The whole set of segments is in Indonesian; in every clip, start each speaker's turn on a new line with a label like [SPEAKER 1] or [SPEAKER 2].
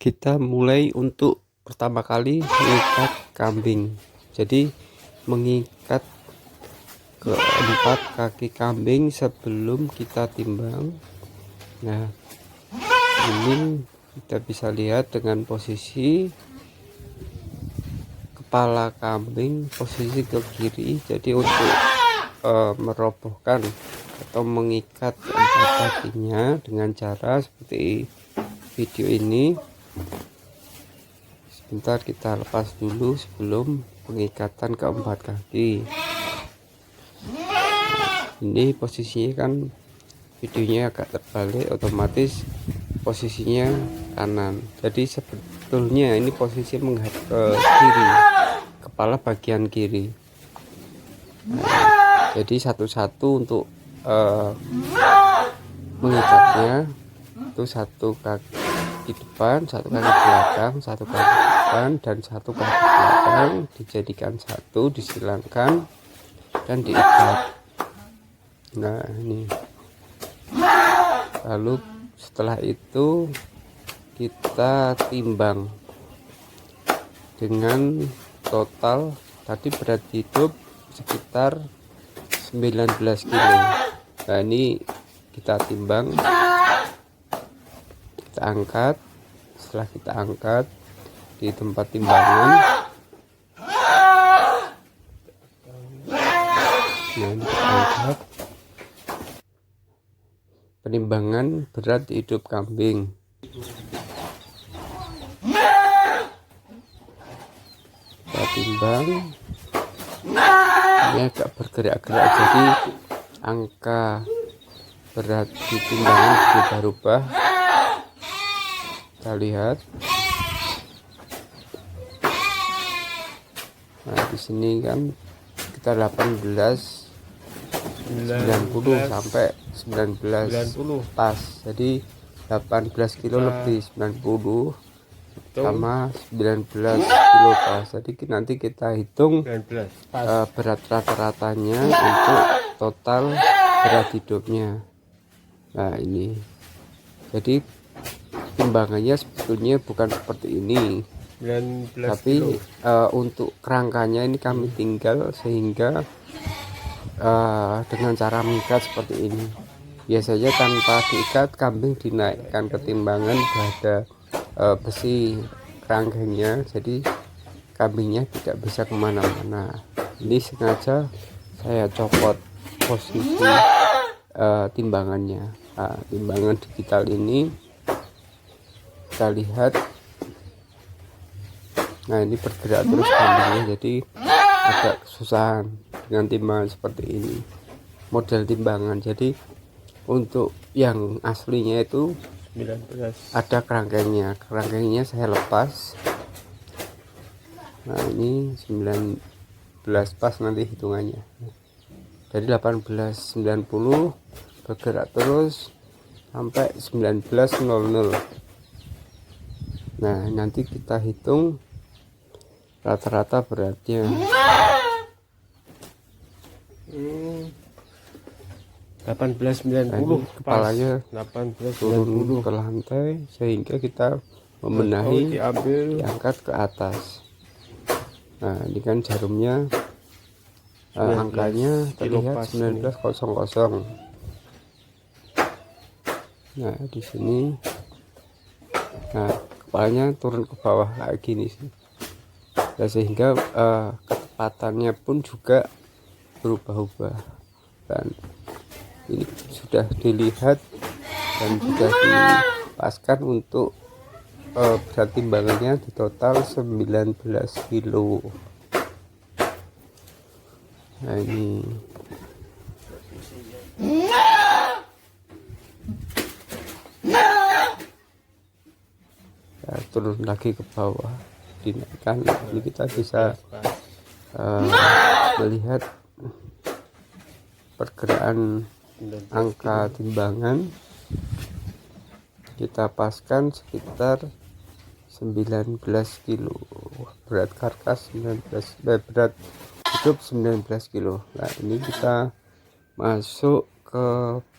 [SPEAKER 1] Kita mulai untuk pertama kali mengikat kambing. Jadi mengikat keempat kaki kambing sebelum kita timbang. Nah, ini kita bisa lihat dengan posisi kepala kambing posisi ke kiri. Jadi untuk merobohkan atau mengikat keempat kakinya dengan cara seperti video ini. Sebentar kita lepas dulu sebelum pengikatan keempat kaki. Ini posisinya kan videonya agak terbalik, otomatis posisinya kanan. Jadi sebetulnya ini posisi menghadap ke kiri, kepala bagian kiri. Jadi satu-satu untuk mengikatnya itu satu kaki depan, satu kaki belakang, satu kaki depan, dan satu kaki belakang dijadikan satu, disilangkan dan diikat. Nah, ini lalu setelah itu kita timbang dengan total tadi berat hidup sekitar 19 kilo. Nah, ini kita timbang, kita angkat. Setelah kita angkat di tempat timbangan, nah ini kita angkat penimbangan berat hidup kambing. Kita timbang, ini agak bergerak-gerak, jadi angka berat di timbangan berubah-ubah. Kita lihat. Nah, di sini kan kita 90 sampai 19 pas. Jadi 18 kilo lebih 90 sama 19 kilo pas. Jadi nanti kita hitung berat rata-ratanya untuk total berat hidupnya. Nah, ini jadi timbangannya sebetulnya bukan seperti ini, tapi untuk kerangkanya ini kami tinggal sehingga dengan cara mengikat seperti ini. Biasanya tanpa diikat kambing dinaikkan ke timbangan, ada besi kerangkanya, jadi kambingnya tidak bisa kemana-mana. Ini sengaja saya copot posisi timbangannya. Nah, timbangan digital ini kita lihat. Nah, ini bergerak terus kambingnya, jadi agak kesusahan dengan timbangan seperti ini, model timbangan. Jadi untuk yang aslinya itu 19 ada kerangkanya saya lepas. Nah, ini 19 pas nanti hitungannya. Dari 18.90 bergerak terus sampai 19.00. Nah, nanti kita hitung rata-rata beratnya.
[SPEAKER 2] 18.90
[SPEAKER 1] kepalanya
[SPEAKER 2] 18.90
[SPEAKER 1] turun dulu ke lantai sehingga kita membenahi, diangkat ke atas. Nah, ini kan jarumnya angkanya terlihat 19.00. Nah, di sini nah kepalanya turun ke bawah kayak gini sih. Nah, sehingga ketepatannya pun juga berubah-ubah, dan ini sudah dilihat dan sudah dipaskan untuk berat timbangannya di total 19 kilo. Nah, ini ya, turun lagi ke bawah, dinaikkan. Ini kita bisa melihat pergerakan angka timbangan. Kita paskan sekitar 19 kilo, berat karkas 19, berat hidup 19 kilo. Nah, ini kita masuk ke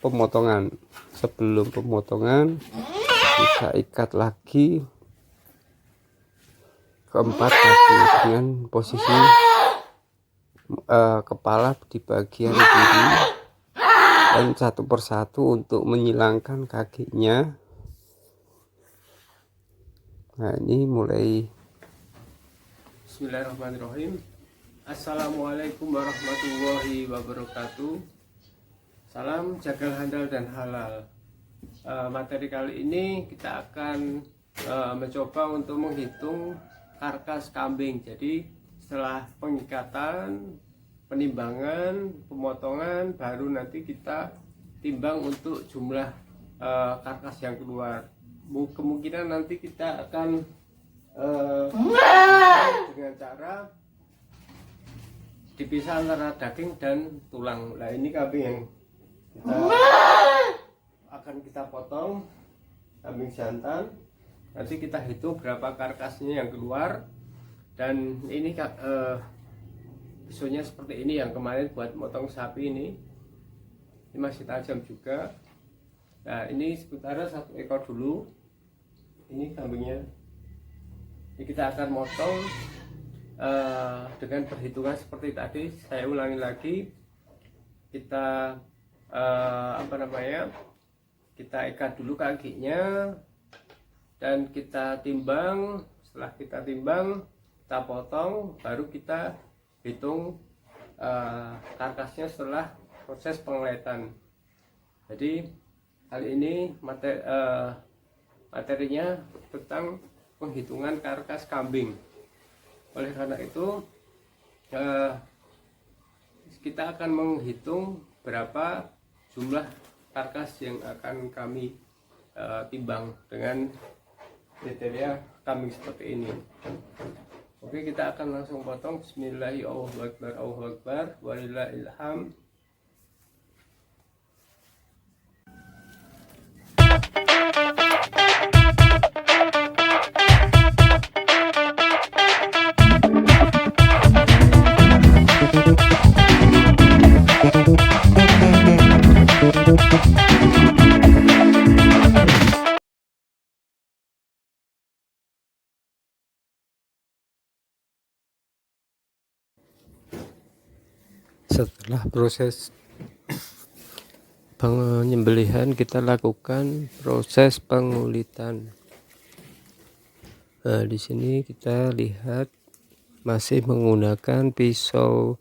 [SPEAKER 1] pemotongan. Sebelum pemotongan kita ikat lagi keempat kaki dengan posisi kepala di bagian kiri, dan satu persatu untuk menyilangkan kakinya. Nah, ini mulai.
[SPEAKER 2] Bismillahirrahmanirrahim. Assalamualaikum warahmatullahi wabarakatuh. Salam jagal handal dan halal. Materi kali ini kita akan mencoba untuk menghitung karkas kambing. Jadi setelah pengikatan, penimbangan, pemotongan, baru nanti kita timbang untuk jumlah karkas yang keluar. Kemungkinan nanti kita akan dengan cara dipisah antara daging dan tulang. Nah, ini kambing yang akan kita potong, kambing jantan. Nanti kita hitung berapa karkasnya yang keluar. Dan ini pisaunya seperti ini, yang kemarin buat motong sapi ini masih tajam juga. Nah, ini sementara satu ekor dulu. Ini kambingnya. Ini kita akan motong dengan perhitungan seperti tadi. Saya ulangi lagi, kita kita ikat dulu kakinya dan kita timbang. Setelah kita timbang, kita potong, baru kita hitung karkasnya setelah proses pengeletan. Jadi kali ini materinya tentang penghitungan karkas kambing. Oleh karena itu kita akan menghitung berapa jumlah karkas yang akan kami timbang dengan kriteria kambing seperti ini. Oke, kita akan langsung potong. Bismillahirrahmanirrahim. Allahu Akbar, walillahil hamd.
[SPEAKER 1] Setelah proses penyembelihan, kita lakukan proses pengulitan. Nah, di sini kita lihat masih menggunakan pisau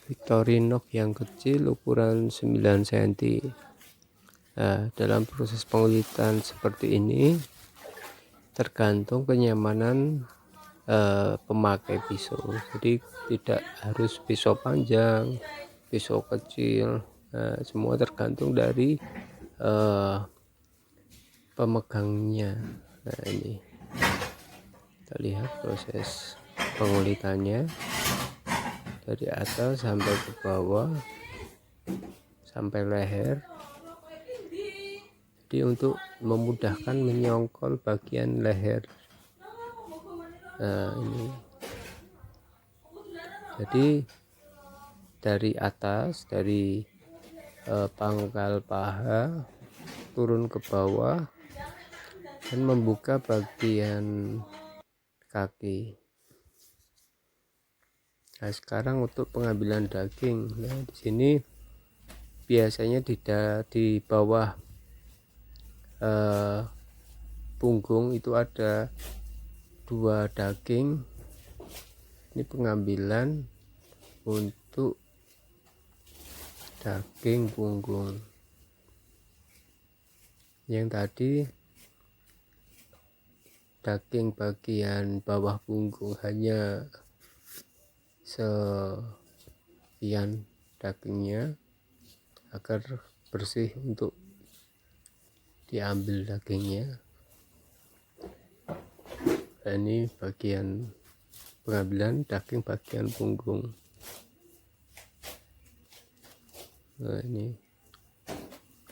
[SPEAKER 1] Victorinox yang kecil ukuran 9 cm. Nah, dalam proses pengulitan seperti ini tergantung kenyamanan pemakai pisau. Jadi tidak harus pisau panjang, pisau kecil. Nah, semua tergantung dari pemegangnya. Nah, ini kita lihat proses pengulitannya dari atas sampai ke bawah sampai leher. Jadi untuk memudahkan menyongkol bagian leher. Nah, ini jadi dari atas, dari pangkal paha turun ke bawah dan membuka bagian kaki. Nah, sekarang untuk pengambilan daging. Nah, di sini biasanya di bawah punggung itu ada 2 daging. Ini pengambilan untuk daging punggung. Yang tadi daging bagian bawah punggung hanya sekian dagingnya, agar bersih untuk diambil dagingnya. Nah, ini bagian pengambilan daging bagian punggung. Nah, ini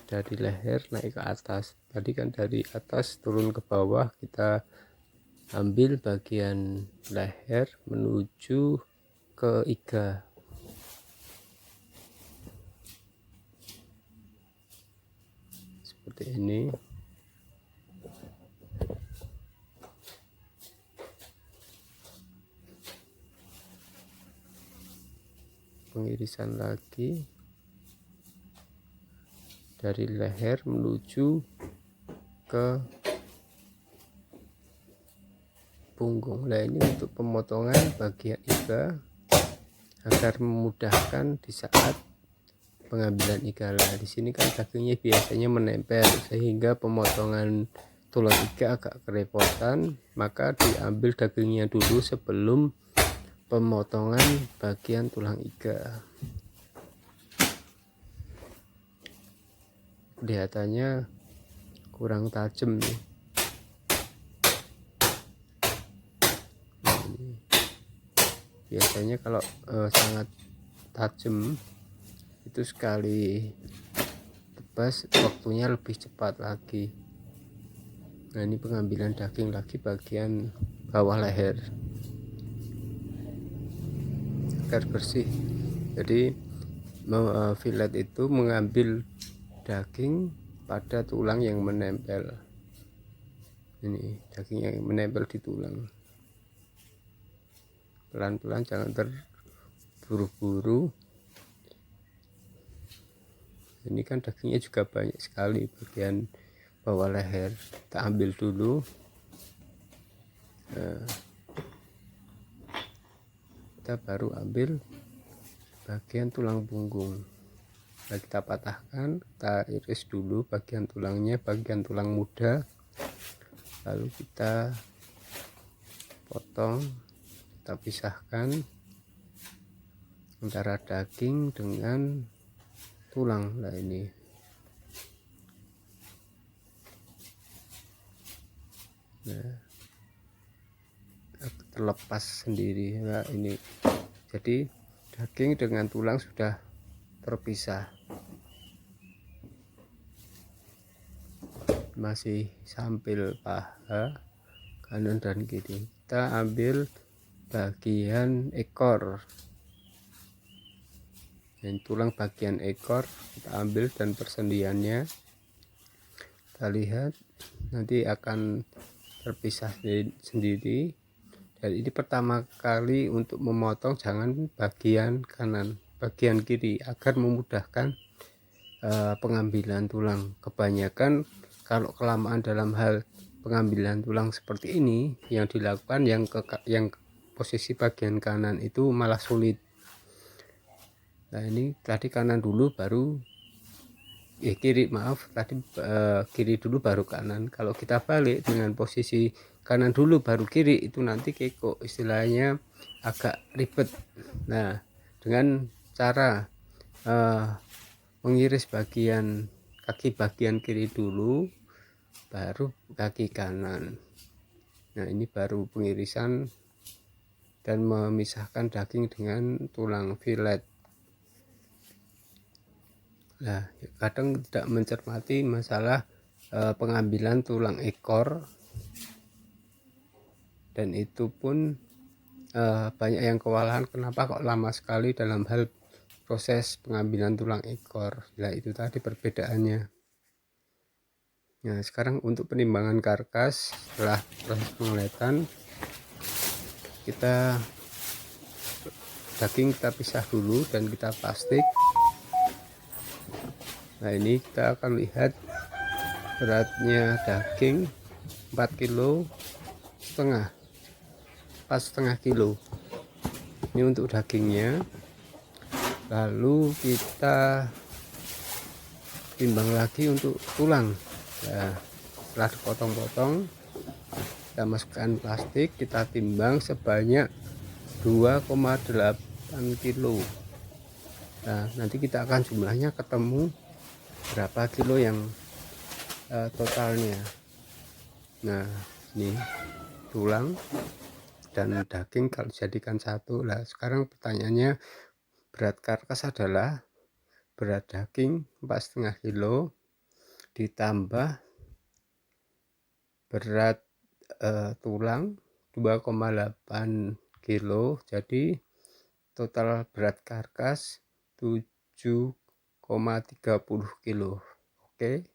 [SPEAKER 1] dari leher naik ke atas. Tadi kan dari atas turun ke bawah, kita ambil bagian leher menuju ke iga. Seperti ini. pengirisan lagi dari leher menuju ke punggung. Nah, ini untuk pemotongan bagian iga agar memudahkan di saat pengambilan iga. Nah, di sini kan dagingnya biasanya menempel sehingga pemotongan tulang iga agak kerepotan, maka diambil dagingnya dulu sebelum pemotongan bagian tulang iga. Kelihatannya kurang tajam nih. Biasanya kalau sangat tajam itu sekali tebas waktunya lebih cepat lagi. Nah, ini pengambilan daging lagi bagian bawah leher agar bersih. Jadi fillet itu mengambil daging pada tulang yang menempel. Ini daging yang menempel di tulang. Pelan-pelan, jangan terburu-buru. Ini kan dagingnya juga banyak sekali bagian bawah leher. Kita ambil dulu. Nah, kita baru ambil bagian tulang punggung. Nah, kita patahkan, kita iris dulu bagian tulangnya, bagian tulang muda, lalu kita potong, kita pisahkan antara daging dengan tulang. Nah, ini terlepas sendiri. Nah, ini jadi daging dengan tulang sudah terpisah. Masih sampil paha kanan dan kiri. Kita ambil bagian ekor. Dan tulang bagian ekor kita ambil dan persendiannya kita lihat nanti akan terpisah sendiri. Dan ini pertama kali untuk memotong jangan bagian kanan, bagian kiri agar memudahkan pengambilan tulang. Kebanyakan kalau kelamaan dalam hal pengambilan tulang seperti ini yang dilakukan yang posisi bagian kanan itu malah sulit. Nah, ini tadi kanan dulu baru kiri, maaf, tadi kiri dulu baru kanan. Kalau kita balik dengan posisi kanan dulu baru kiri itu nanti kekok, istilahnya agak ribet. Nah, dengan cara mengiris bagian kaki bagian kiri dulu baru kaki kanan. Nah, ini baru pengirisan dan memisahkan daging dengan tulang fillet. Nah, kadang tidak mencermati masalah pengambilan tulang ekor, dan itu pun banyak yang kewalahan kenapa kok lama sekali dalam hal proses pengambilan tulang ekor. Nah, itu tadi perbedaannya. Nah, sekarang untuk penimbangan karkas setelah proses pengeletan, daging kita pisah dulu dan kita plastik. Nah, ini kita akan lihat beratnya daging 4,5 kilo, pas setengah kilo. Ini untuk dagingnya. Lalu kita timbang lagi untuk tulang. Nah, setelah dipotong-potong kita masukkan plastik, kita timbang sebanyak 2,8 kilo. Nah, nanti kita akan jumlahnya ketemu berapa kilo yang totalnya. Nah, ini tulang dan daging kalau dijadikan satu. Nah, sekarang pertanyaannya, berat karkas adalah berat daging 4,5 kilo ditambah berat tulang 2,8 kilo, jadi total berat karkas 7,30 kilo. Oke.